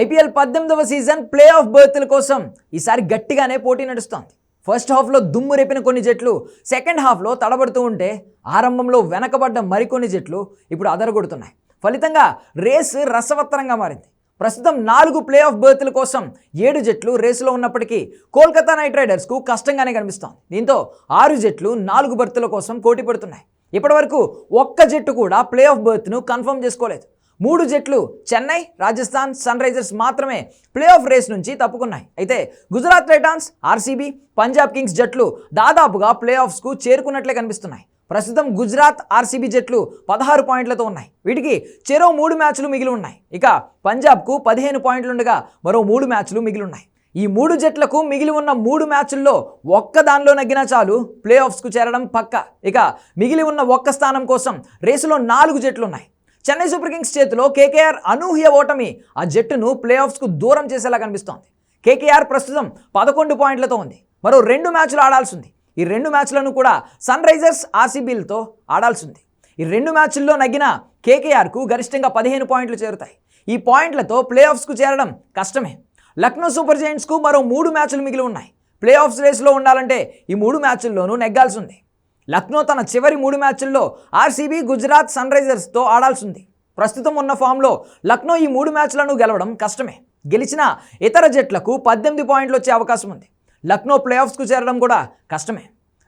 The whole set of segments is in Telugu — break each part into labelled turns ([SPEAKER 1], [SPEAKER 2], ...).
[SPEAKER 1] ఐపీఎల్ 18వ సీజన్ ప్లే ఆఫ్ బర్త్ల కోసం ఈసారి గట్టిగానే పోటీ నడుస్తోంది. ఫస్ట్ హాఫ్లో దుమ్ము రేపిన కొన్ని జట్లు సెకండ్ హాఫ్లో తడబడుతూ ఉంటే ఆరంభంలో వెనకబడ్డ మరికొన్ని జట్లు ఇప్పుడు అదరగొడుతున్నాయి. ఫలితంగా రేసు రసవత్తరంగా మారింది. ప్రస్తుతం 4 ప్లే ఆఫ్ బర్త్ల కోసం 7 జట్లు రేసులో ఉన్నప్పటికీ కోల్కతా నైట్ రైడర్స్కు కష్టంగానే కనిపిస్తోంది. దీంతో 6 జట్లు 4 బర్త్ల కోసం పోటీ పడుతున్నాయి. ఇప్పటివరకు ఒక్క జట్టు కూడా ప్లే ఆఫ్ బర్త్ను కన్ఫర్మ్ చేసుకోలేదు. 3 జట్లు చెన్నై, రాజస్థాన్, సన్ రైజర్స్ మాత్రమే ప్లే ఆఫ్ రేస్ నుంచి తప్పుకున్నాయి. అయితే Gujarat Titans, RCB, Punjab Kings జట్లు దాదాపుగా ప్లే ఆఫ్స్కు చేరుకున్నట్లే కనిపిస్తున్నాయి. ప్రస్తుతం గుజరాత్, ఆర్సీబీ జట్లు 16 పాయింట్లతో ఉన్నాయి. వీటికి చెరో 3 మ్యాచ్లు మిగిలి ఉన్నాయి. ఇక పంజాబ్కు 15 పాయింట్లుండగా మరో 3 మ్యాచ్లు మిగిలి ఉన్నాయి. ఈ 3 జట్లకు మిగిలి ఉన్న 3 మ్యాచ్ల్లో ఒక్క దానిలో నగ్గినా చాలు ప్లే ఆఫ్స్కు చేరడం పక్క. ఇక మిగిలి ఉన్న ఒక్క స్థానం కోసం రేసులో 4 జట్లు ఉన్నాయి. చెన్నై సూపర్ కింగ్స్ చేతిలో కేకేఆర్ అనూహ్య ఓటమి ఆ జట్టును ప్లే ఆఫ్స్కు దూరం చేసేలా కనిపిస్తోంది. కేకేఆర్ ప్రస్తుతం 11 పాయింట్లతో ఉంది. మరో 2 మ్యాచ్లు ఆడాల్సి ఉంది. ఈ 2 మ్యాచ్లను కూడా సన్ రైజర్స్, ఆర్సీబీలతో ఆడాల్సి ఉంది. ఈ 2 మ్యాచ్ల్లో నగ్గిన కేకేఆర్కు గరిష్టంగా 15 పాయింట్లు చేరుతాయి. ఈ పాయింట్లతో ప్లే ఆఫ్స్కు చేరడం కష్టమే. లక్నో సూపర్ జైంట్స్కు మరో 3 మ్యాచ్లు మిగిలి ఉన్నాయి. ప్లే ఆఫ్స్ రేస్లో ఉండాలంటే ఈ 3 మ్యాచ్ల్లోనూ నెగ్గాల్సి ఉంది. లక్నో తన చివరి 3 మ్యాచ్ల్లో ఆర్సీబీ, గుజరాత్, సన్ రైజర్స్తో ఆడాల్సి ఉంది. ప్రస్తుతం ఉన్న ఫామ్లో లక్నో ఈ 3 మ్యాచ్లను గెలవడం కష్టమే. గెలిచిన ఇతర జట్లకు 18 పాయింట్లు వచ్చే అవకాశం ఉంది. లక్నో ప్లే ఆఫ్స్కు చేరడం కూడా కష్టమే.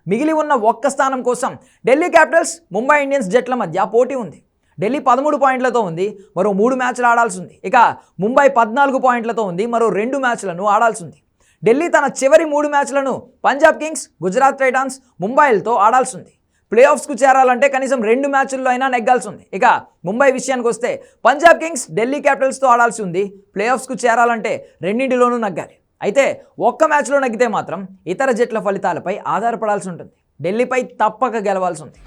[SPEAKER 1] మిగిలి ఉన్న ఒక్క స్థానం కోసం ఢిల్లీ క్యాపిటల్స్, ముంబై ఇండియన్స్ జట్ల మధ్య పోటీ ఉంది. ఢిల్లీ 13 పాయింట్లతో ఉంది. మరో 3 మ్యాచ్లు ఆడాల్సి ఉంది. ఇక ముంబై 14 పాయింట్లతో ఉంది. మరో 2 మ్యాచ్లను ఆడాల్సి ఉంది. ఢిల్లీ తన చివరి 3 మ్యాచ్లను పంజాబ్ కింగ్స్, గుజరాత్ టైటాన్స్, ముంబైలతో ఆడాల్సి ఉంది. ప్లే ఆఫ్స్కు చేరాలంటే కనీసం 2 మ్యాచ్ల్లో అయినా నెగ్గాల్సి ఉంది. ఇక ముంబై విషయానికి వస్తే పంజాబ్ కింగ్స్, ఢిల్లీ క్యాపిటల్స్తో ఆడాల్సి ఉంది. ప్లే ఆఫ్స్కు చేరాలంటే రెండింటిలోనూ నగ్గాలి. అయితే ఒక్క మ్యాచ్లో నగ్గితే మాత్రం ఇతర జట్ల ఫలితాలపై ఆధారపడాల్సి ఉంటుంది. ఢిల్లీపై తప్పక గెలవాల్సి ఉంది.